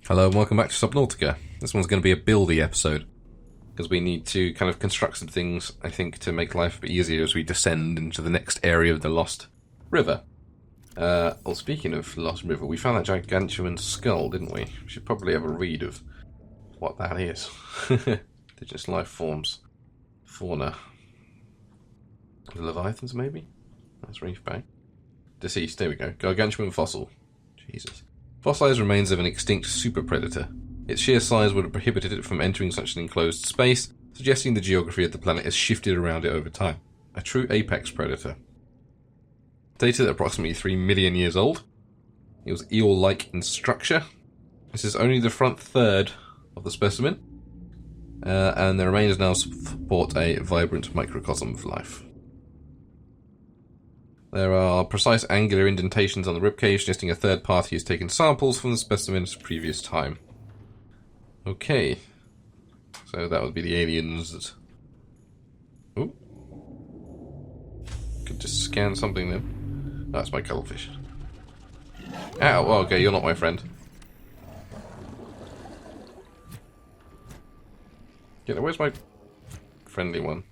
Hello and welcome back to Subnautica. This one's going to be a buildy episode, because we need to kind of construct some things, I think, to make life a bit easier as we descend into the next area of the Lost River. Well, speaking of Lost River, we found that gargantuan skull, didn't we? We should probably have a read of what that is. Indigenous life forms. Fauna. The Leviathans, maybe? That's reef bag. Deceased, there we go. Gargantuan fossil. Jesus. Fossilized remains of an extinct super predator. Its sheer size would have prohibited it from entering such an enclosed space, suggesting the geography of the planet has shifted around it over time. A true apex predator. Dated at approximately 3 million years old. It was eel-like in structure. This is only the front third of the specimen, and the remains now support a vibrant microcosm of life. There are precise angular indentations on the ribcage, suggesting a third party has taken samples from the specimen's previous time. Okay. So that would be the aliens that... Oh. Could just scan something then. That's my cuttlefish. Ow, oh, okay, you're not my friend. Yeah, where's my friendly one?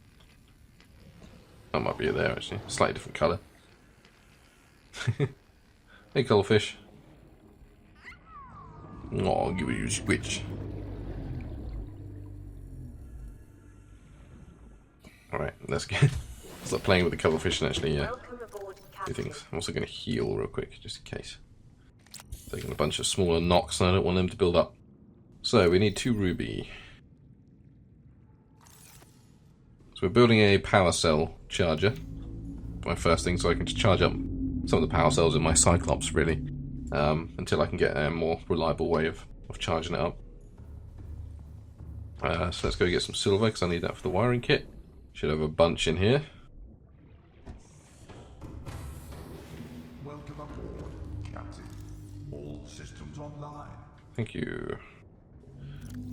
That might be there, actually. Slightly different colour. Hey, cuttlefish. Oh, I'll give you a squitch. Alright, let's start playing with the cuttlefish and actually do things. I'm also going to heal real quick, just in case. Taking a bunch of smaller knocks and I don't want them to build up. So, we need 2 ruby. So we're building a power cell charger. My first thing, so I can just charge up some of the power cells in my Cyclops, really, until I can get a more reliable way of charging it up. So let's go get some silver, because I need that for the wiring kit. Should have a bunch in here. Welcome aboard, Captain. All systems online. Thank you.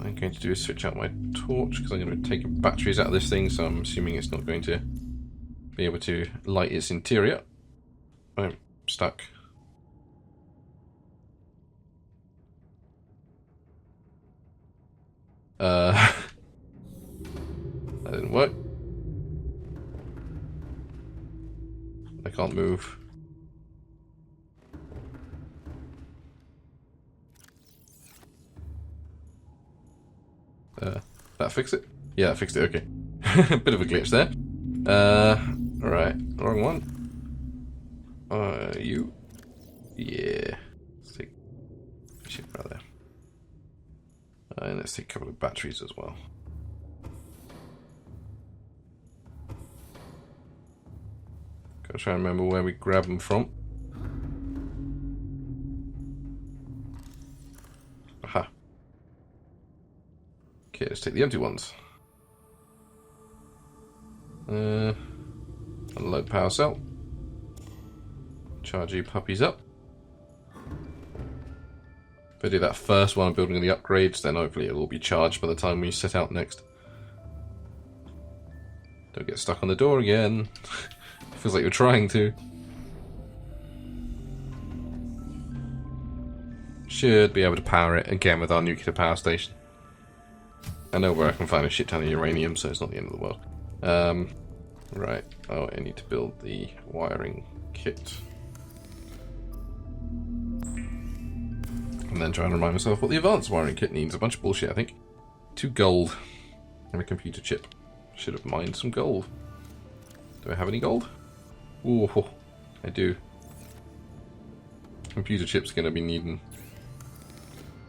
I'm going to do is switch out my torch, because I'm going to take batteries out of this thing, so I'm assuming it's not going to be able to light its interior. I'm stuck. That didn't work. I can't move. That fix it? Yeah, that fixed it, okay. Bit of a glitch there. Alright, wrong one. You? Yeah. Let's take shit right there. And let's take a couple of batteries as well. Gotta try and remember where we grab them from. Aha. Okay, let's take the empty ones. Unload power cell. Charge you puppies up. If I do that first while I'm building the upgrades, then hopefully it'll all be charged by the time we set out next. Don't get stuck on the door again. Feels like you're trying to. Should be able to power it again with our nuclear power station. I know where I can find a shit ton of uranium, so it's not the end of the world. Right. Oh, I need to build the wiring kit. And then try and remind myself what the advanced wiring kit needs. A bunch of bullshit, I think. 2 gold. And a computer chip. Should have mined some gold. Do I have any gold? Ooh, I do. Computer chip's going to be needing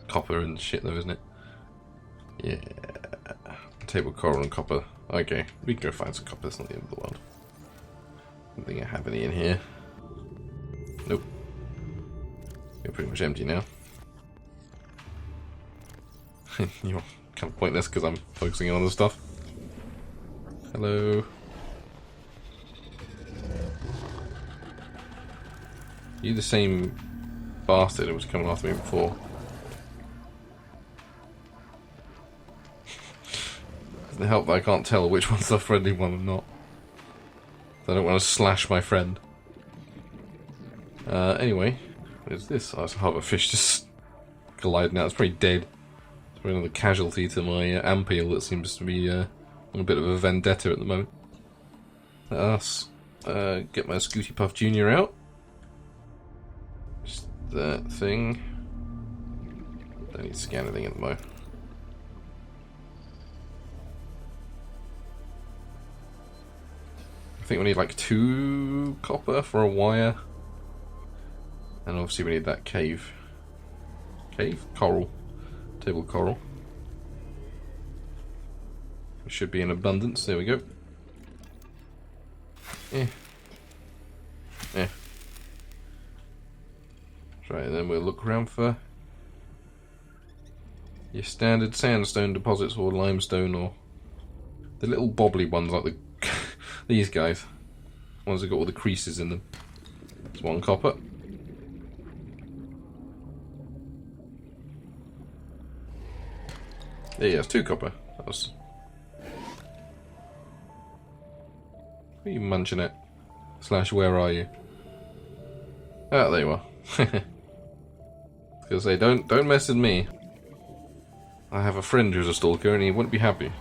copper and shit though, isn't it? Yeah. Table coral and copper. Okay, we can go find some copper. It's not the end of the world. I don't think I have any in here. Nope. You're pretty much empty now. You're kind of pointless because I'm focusing on other stuff. Hello. You the same bastard who was coming after me before? Doesn't help that I can't tell which one's the friendly one and not. I don't want to slash my friend. Anyway, what is this? Oh, it's a harbour fish just colliding out. It's pretty dead. It's probably another casualty to my Ampeel that seems to be on a bit of a vendetta at the moment. Let us get my Scooty Puff Jr. out. Just that thing. Don't need to scan anything at the moment. I think we need like 2 copper for a wire. And obviously we need that cave. Cave? Coral. Table coral. It should be in abundance. There we go. Right, then we'll look around for your standard sandstone deposits or limestone or the little bobbly ones like these guys. Ones that got all the creases in them. It's 1 copper. There you go, it's 2 copper. That was... What are you munching at? / where are you? Ah, there you are. I was gonna say, don't mess with me. I have a friend who's a stalker and he wouldn't be happy.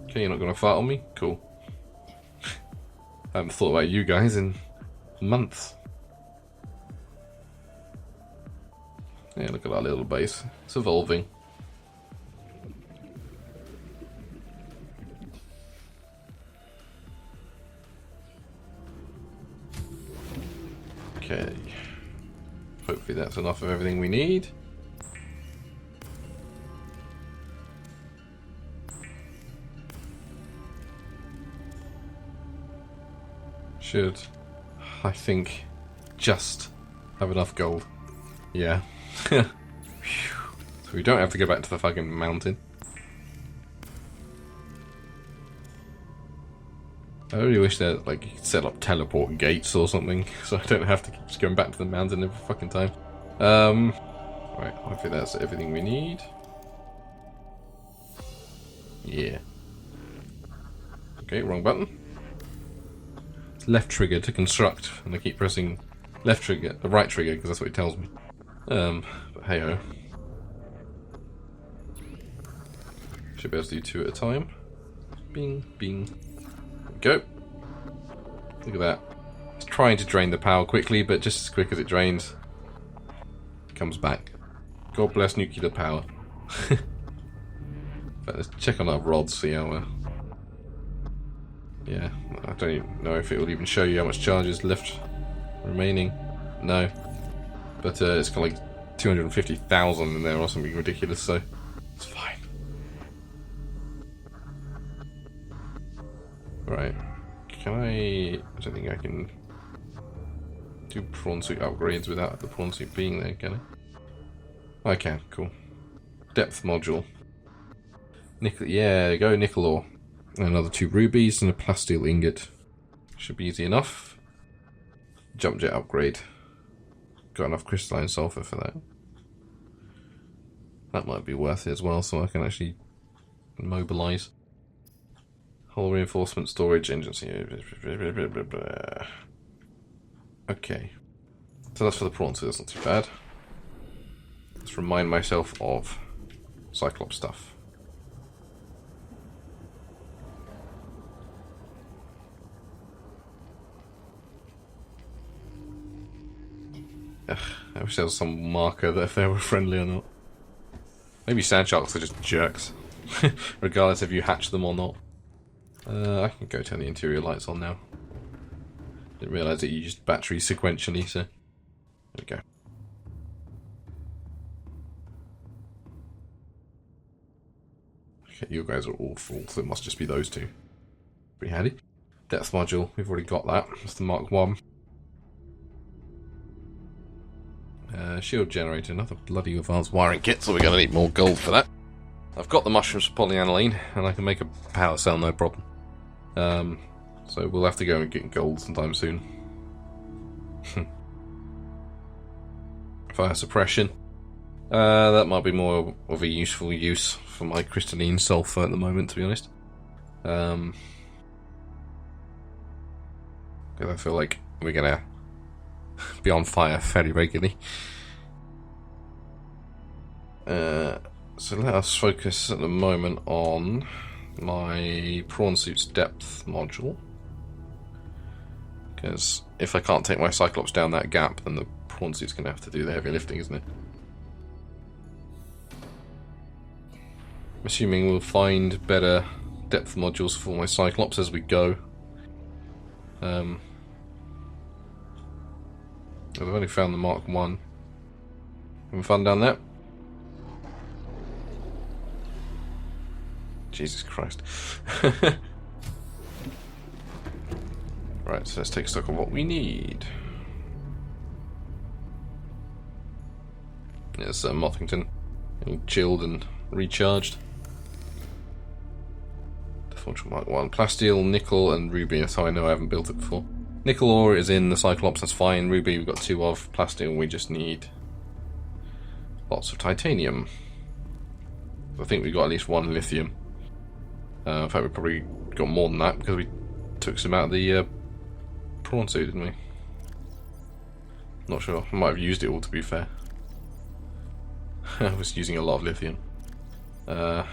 Okay, you're not gonna fart on me? Cool. I haven't thought about you guys in months. Yeah, look at our little base. It's evolving. Okay. Hopefully that's enough of everything we need. Should, I think, just have enough gold. Yeah. So we don't have to go back to the fucking mountain. I really wish that like you could set up teleport gates or something, so I don't have to keep just going back to the mountain every fucking time. Right, I think that's everything we need. Yeah. Okay, wrong button. It's left trigger to construct, and I keep pressing left trigger, the right trigger, because that's what it tells me. But hey ho. Should be able to do 2 at a time. Bing, bing. Go. Look at that. It's trying to drain the power quickly, but just as quick as it drains, it comes back. God bless nuclear power. But let's check on our rods, see how. Yeah, I don't even know if it will even show you how much charge is left remaining. No. But it's got like 250,000 in there or something ridiculous, so it's fine. Right. Can I don't think I can do prawn suit upgrades without the prawn suit being there, can I? I can, cool. Depth module. Nickel, yeah, there you go, nickel ore. Another 2 rubies and a plasteel ingot. Should be easy enough. Jump jet upgrade. Got enough crystalline sulfur for that. That might be worth it as well, so I can actually mobilize. Hull reinforcement storage agency. Okay. So that's for the prawns, so that's not too bad. Let's remind myself of Cyclops stuff. Ugh, I wish there was some marker that if they were friendly or not. Maybe sand sharks are just jerks, regardless if you hatch them or not. I can go turn the interior lights on now. Didn't realise that you used batteries sequentially, so there we go. Okay, you guys are all full, so it must just be those 2. Pretty handy. Depth module, we've already got that. It's the Mark 1. Shield generator, another bloody advanced wiring kit, so we're going to need more gold for that. I've got the mushrooms for polyaniline, and I can make a power cell, no problem. So we'll have to go and get gold sometime soon. Fire suppression. That might be more of a useful use for my crystalline sulfur at the moment, to be honest. Because I feel like we're gonna be on fire fairly regularly. So let us focus at the moment on my prawn suit's depth module. Because if I can't take my Cyclops down that gap, then the prawn suit's going to have to do the heavy lifting, isn't it? I'm assuming we'll find better depth modules for my Cyclops as we go. I've only found the Mark 1. Having fun down there? Jesus Christ. Right, so let's take stock of what we need. There's Mothington. Getting chilled and recharged. Fortune Mark 1. Plasteel, nickel, and ruby. That's how I know I haven't built it before. Nickel ore is in the Cyclops, that's fine. Ruby we've got 2 of. Plasteel we just need lots of titanium. I think we got at least 1 lithium. In fact, we probably got more than that because we took some out of the prawn suit, didn't we? Not sure. I might have used it all, to be fair. I was using a lot of lithium. Let's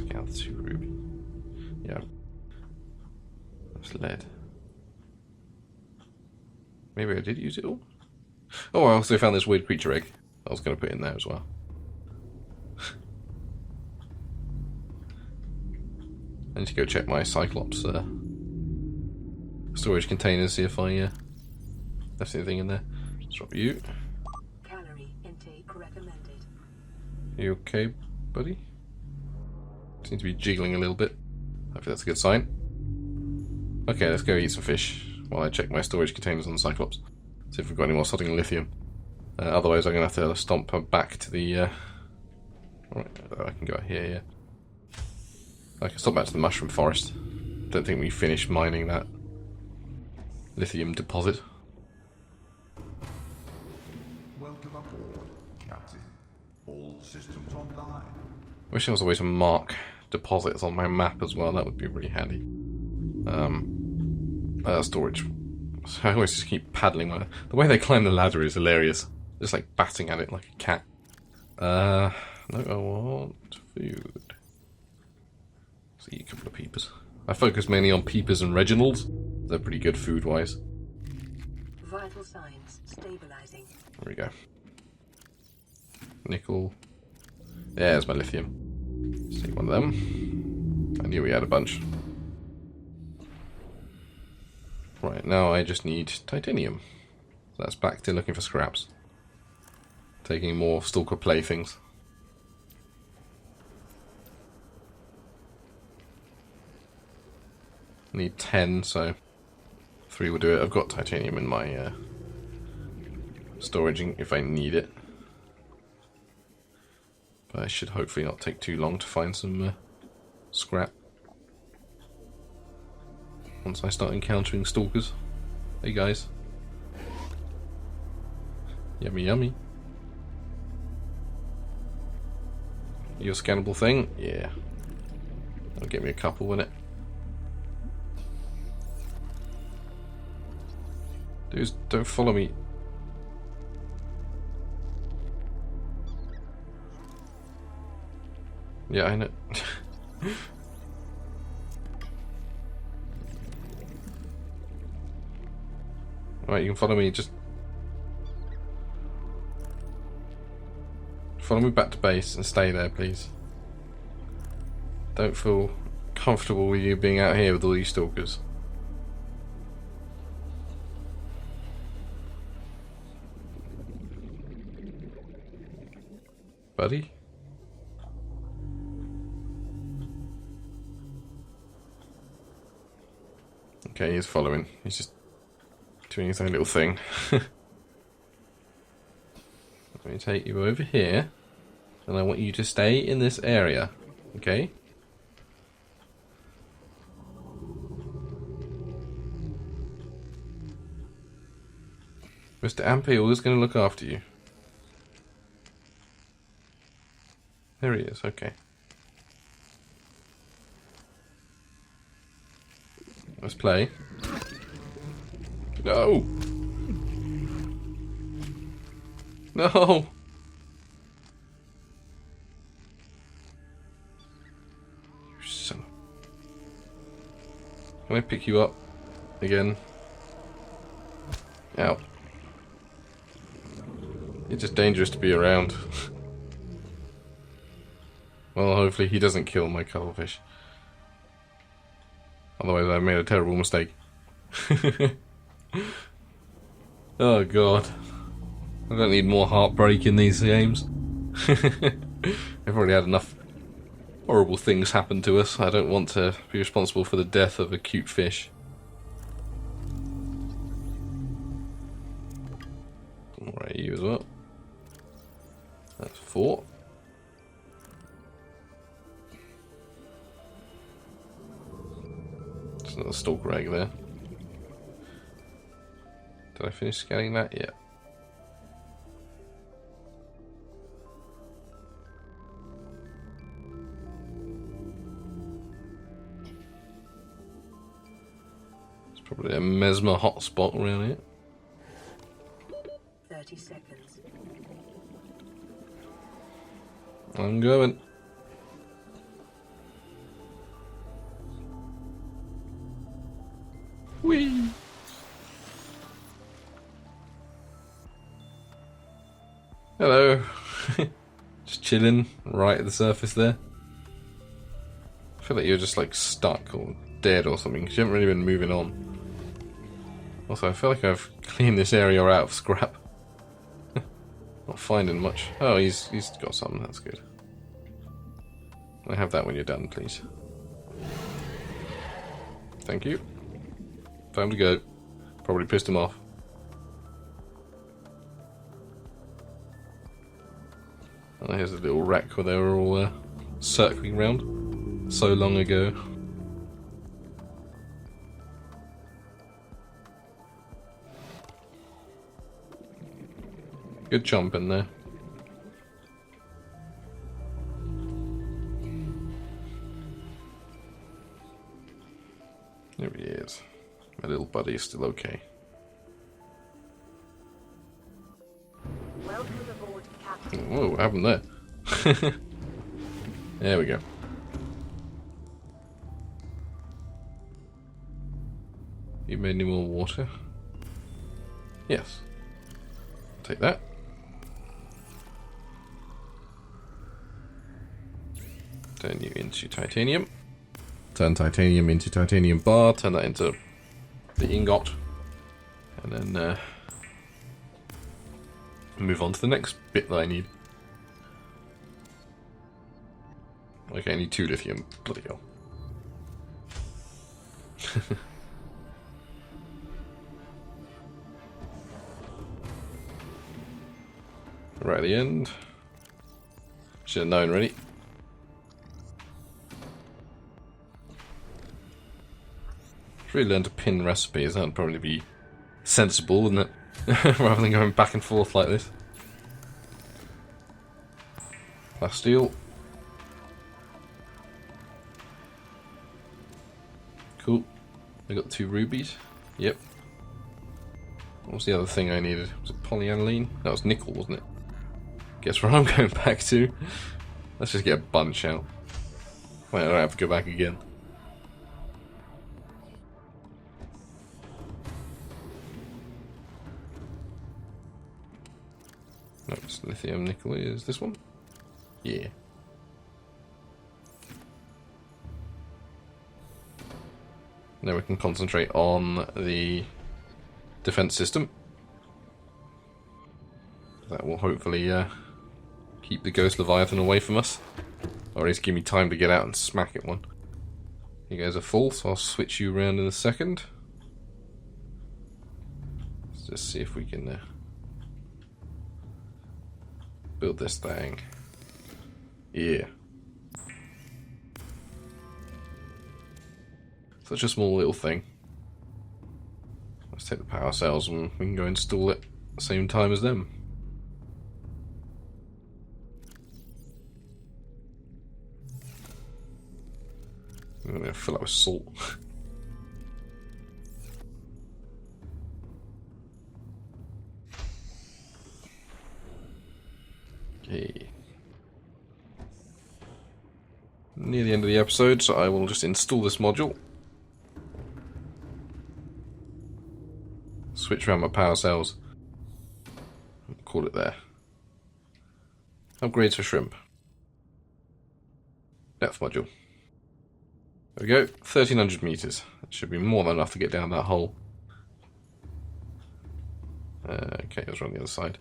get out 2 ruby. Yeah. That's lead. Maybe I did use it all? Oh, I also found this weird creature egg. I was going to put in there as well. I need to go check my Cyclops storage containers, see if I left anything in there. Let's drop you. Calorie intake recommended. You okay, buddy? Seems to be jiggling a little bit. Hopefully that's a good sign. Okay, let's go eat some fish while I check my storage containers on the Cyclops. See if we've got any more sodding lithium. Otherwise I'm going to have to stomp her back to the... Alright, I can go out here, yeah. I can stop back to the mushroom forest. Don't think we finished mining that lithium deposit. Welcome aboard, Captain. All systems online. Wish there was a way to mark deposits on my map as well. That would be really handy. Storage. So I always just keep paddling. The way they climb the ladder is hilarious. Just like batting at it like a cat. No, I want food. Let's eat a couple of peepers. I focus mainly on peepers and Reginalds. They're pretty good food-wise. Vital signs stabilizing. There we go. Nickel. There's my lithium. Let's take one of them. I knew we had a bunch. Right, now I just need titanium. So that's back to looking for scraps. Taking more stalker playthings. Need 10, so 3 will do it. I've got titanium in my storage if I need it. But I should hopefully not take too long to find some scrap. Once I start encountering stalkers. Hey guys. Yummy yummy. You a scannable thing? Yeah. That'll get me a couple, won't it? Dudes, don't follow me. Yeah, I know. Alright, you can follow me, just... Follow me back to base and stay there, please. Don't feel comfortable with you being out here with all these stalkers. Buddy? Okay, he's following. He's just doing his own little thing. Let me take you over here. And I want you to stay in this area. Okay? Mr. Ampeel is going to look after you. There he is, okay. Let's play. No! No! You son. Can I pick you up again? Ow. You're just dangerous to be around. Well, hopefully he doesn't kill my cuttlefish. Otherwise I made a terrible mistake. Oh god. I don't need more heartbreak in these games. I've already had enough horrible things happen to us. I don't want to be responsible for the death of a cute fish. Alright, you as well. That's 4. There's another stalker egg there. Did I finish scanning that? Yeah. It's probably a mesmer hotspot around here. 30 seconds. I'm going. Whee! Hello. Just chilling right at the surface there. I feel like you're just like stuck or dead or something because you haven't really been moving on. Also, I feel like I've cleaned this area out of scrap. Not finding much. Oh, he's got something. That's good. Can I have that when you're done, please? Thank you. Time to go. Probably pissed him off. Oh, here's a little wreck where they were all circling around so long ago. Good chomp in there. There he is. My little buddy is still okay. Welcome aboard, Captain. Whoa, what happened there? There we go. You made any more water? Yes. Take that. Turn you into titanium. Turn titanium into titanium bar. Turn that into the ingot. And then move on to the next bit that I need. Okay, I need 2 lithium. Bloody hell. Right at the end. Should have known, really. Really learn to pin recipes. That would probably be sensible, wouldn't it? Rather than going back and forth like this. Plasteel. Cool. I got 2 rubies. Yep. What was the other thing I needed? Was it polyaniline? That was nickel, wasn't it? Guess where I'm going back to. Let's just get a bunch out. Wait, I don't have to go back again. No, it's lithium nickel. Is this one? Yeah. Now we can concentrate on the defense system. That will hopefully keep the Ghost Leviathan away from us. Or at least give me time to get out and smack it one. You guys are full, so I'll switch you around in a second. Let's just see if we can build this thing. Yeah. Such a small little thing. Let's take the power cells and we can go install it at the same time as them. I'm gonna fill up with salt. Hey. Near the end of the episode, so I will just install this module. Switch around my power cells. Call it there. Upgrades for shrimp. Depth module. There we go, 1300 meters. That should be more than enough to get down that hole. Okay, let's run the other side.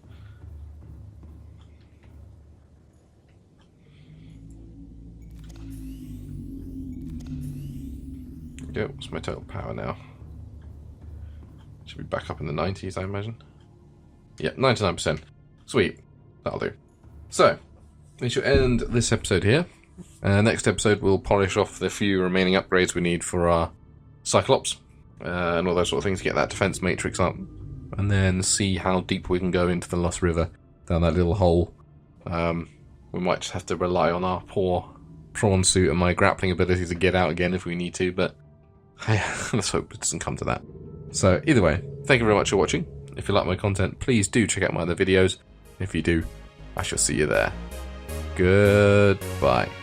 There we go, what's my total power now? Should be back up in the 90s, I imagine. Yeah, 99%. Sweet. That'll do. So, we shall end this episode here. Next episode, we'll polish off the few remaining upgrades we need for our Cyclops. And all those sort of things to get that defense matrix up. And then see how deep we can go into the Lost River, down that little hole. We might just have to rely on our poor prawn suit and my grappling ability to get out again if we need to, but let's hope it doesn't come to that. So, either way, thank you very much for watching. If you like my content, please do check out my other videos. If you do, I shall see you there. Goodbye.